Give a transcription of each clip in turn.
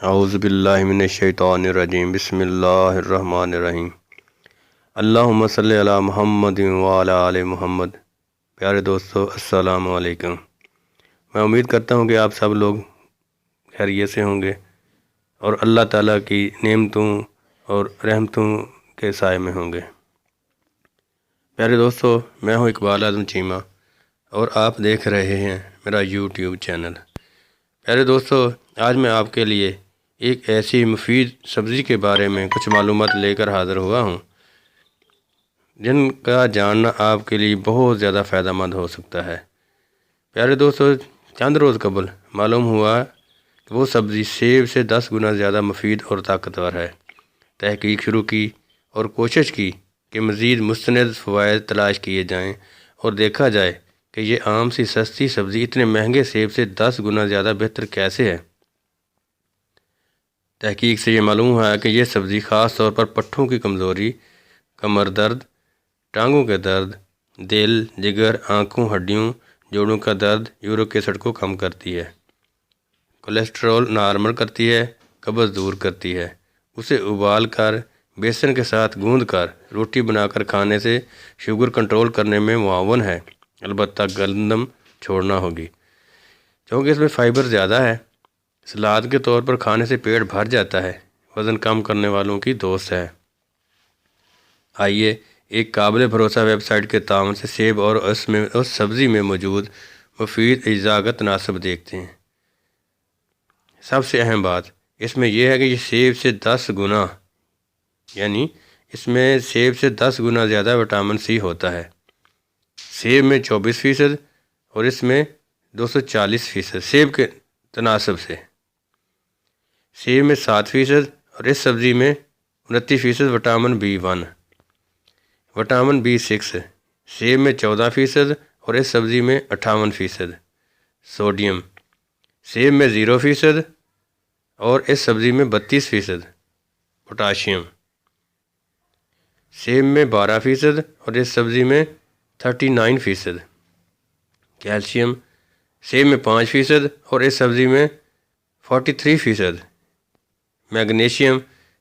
اعوذ باللہ من الشیطان الرجیم بسم اللہ الرحمن الرحیم اللہم صلی علی محمد وعلی آل محمد۔ پیارے دوستو السلام علیکم۔ میں امید کرتا ہوں کہ آپ سب لوگ خیریت سے ہوں گے اور اللہ تعالیٰ کی نعمتوں اور رحمتوں کے سائے میں ہوں گے۔ پیارے دوستو، میں ہوں اقبال اعظم چیمہ اور آپ دیکھ رہے ہیں میرا یوٹیوب چینل۔ پیارے دوستو، آج میں آپ کے لیے ایک ایسی مفید سبزی کے بارے میں کچھ معلومات لے کر حاضر ہوا ہوں جن کا جاننا آپ کے لیے بہت زیادہ فائدہ مند ہو سکتا ہے۔ پیارے دوستو، چند روز قبل معلوم ہوا کہ وہ سبزی سیب سے 10 گنا زیادہ مفید اور طاقتور ہے۔ تحقیق شروع کی اور کوشش کی کہ مزید مستند فوائد تلاش کیے جائیں اور دیکھا جائے کہ یہ عام سی سستی سبزی اتنے مہنگے سیب سے 10 گنا زیادہ بہتر کیسے ہے۔ تحقیق سے یہ معلوم ہوا کہ یہ سبزی خاص طور پر پٹھوں کی کمزوری، کمر درد، ٹانگوں کے درد، دل، جگر، آنکھوں، ہڈیوں، جوڑوں کا درد، یورک ایسڈ کو کم کرتی ہے، کولیسٹرول نارمل کرتی ہے، قبض دور کرتی ہے۔ اسے ابال کر بیسن کے ساتھ گوندھ کر روٹی بنا کر کھانے سے شوگر کنٹرول کرنے میں معاون ہے، البتہ گندم چھوڑنا ہوگی کیونکہ اس میں فائبر زیادہ ہے۔ سلاد کے طور پر کھانے سے پیٹ بھر جاتا ہے، وزن کم کرنے والوں کی دوست ہے۔ آئیے ایک قابل بھروسہ ویب سائٹ کے تعاون سے سیب اور اس سبزی میں موجود مفید اجزاء کا تناسب دیکھتے ہیں۔ سب سے اہم بات اس میں یہ ہے کہ یہ سیب سے 10 گنا یعنی اس میں سیب سے 10 گنا زیادہ وٹامن سی ہوتا ہے۔ سیب میں 24% اور اس میں 240% سیب کے تناسب سے، سیب میں 7% اور اس سبزی میں 29% وٹامن B1، وٹامن B6 سیب میں 14% اور اس سبزی میں 58%، سوڈیم سیب میں 0% اور اس سبزی میں 32%، پوٹاشیم سیب میں 12% اور اس سبزی میں 39%، کیلشیم سیب میں 5% اور اس سبزی میں 43%، میگنیشیم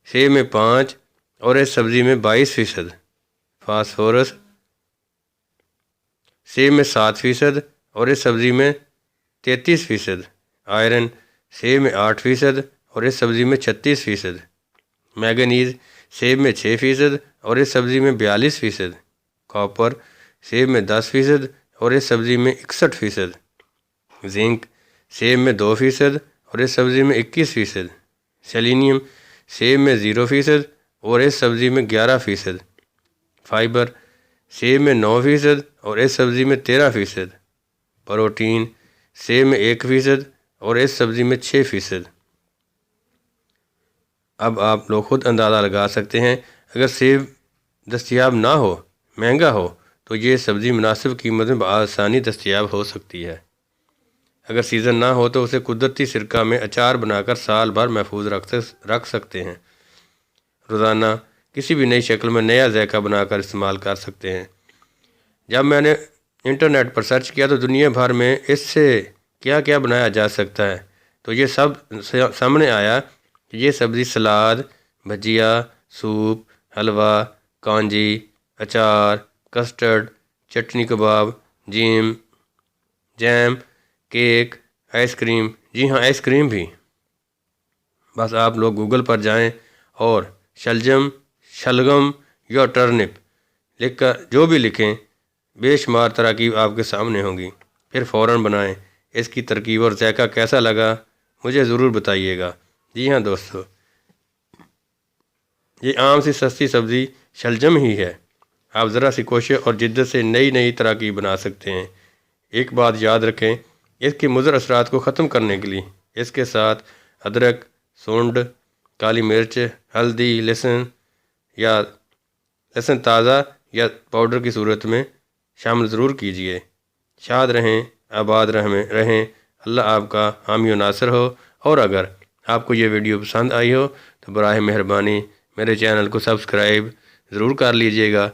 سیب میں 5 اور اس سبزی میں 22%، فاسفورس سیب میں 7% اور اس سبزی میں 33%، آئرن سیب میں 8% اور اس سبزی میں 36%، میگنیز سیب میں 6% اور اس سبزی میں 42%، کاپر سیب میں 10% اور اس سبزی میں 61%، زنک سیب میں 2% اور اس سبزی میں 21%، سیلینیم سیب میں 0% اور اس سبزی میں 11%، فائبر سیب میں 9% اور اس سبزی میں 13%، پروٹین سیب میں 1% اور اس سبزی میں 6%۔ اب آپ لوگ خود اندازہ لگا سکتے ہیں، اگر سیب دستیاب نہ ہو، مہنگا ہو، تو یہ سبزی مناسب قیمت میں بآسانی دستیاب ہو سکتی ہے۔ اگر سیزن نہ ہو تو اسے قدرتی سرکہ میں اچار بنا کر سال بھر محفوظ رکھ سکتے ہیں۔ روزانہ کسی بھی نئی شکل میں نیا ذائقہ بنا کر استعمال کر سکتے ہیں۔ جب میں نے انٹرنیٹ پر سرچ کیا تو دنیا بھر میں اس سے کیا کیا بنایا جا سکتا ہے تو یہ سب سامنے آیا کہ یہ سبزی سلاد، بھجیا، سوپ، حلوہ، کانجی، اچار، کسٹرڈ، چٹنی کباب، جیم، کیک، آئس کریم، جی ہاں آئس کریم بھی۔ بس آپ لوگ گوگل پر جائیں اور شلگم یا ٹرنپ لکھ کر جو بھی لکھیں، بے شمار تراکیب آپ کے سامنے ہوں گی، پھر فوراً بنائیں۔ اس کی ترکیب اور ذائقہ کیسا لگا مجھے ضرور بتائیے گا۔ جی ہاں دوستو، یہ عام سی سستی سبزی شلجم ہی ہے۔ آپ ذرا سی کوشش اور جدت سے نئی تراکیب بنا سکتے ہیں۔ ایک بات یاد رکھیں، اس کے مضر اثرات کو ختم کرنے کے لیے اس کے ساتھ ادرک، سونڈ، کالی مرچ، ہلدی، لہسن تازہ یا پاؤڈر کی صورت میں شامل ضرور کیجیے۔ شاد رہیں، آباد رہیں، اللہ آپ کا حامی و ناصر ہو۔ اور اگر آپ کو یہ ویڈیو پسند آئی ہو تو براہ مہربانی میرے چینل کو سبسکرائب ضرور کر لیجیے گا۔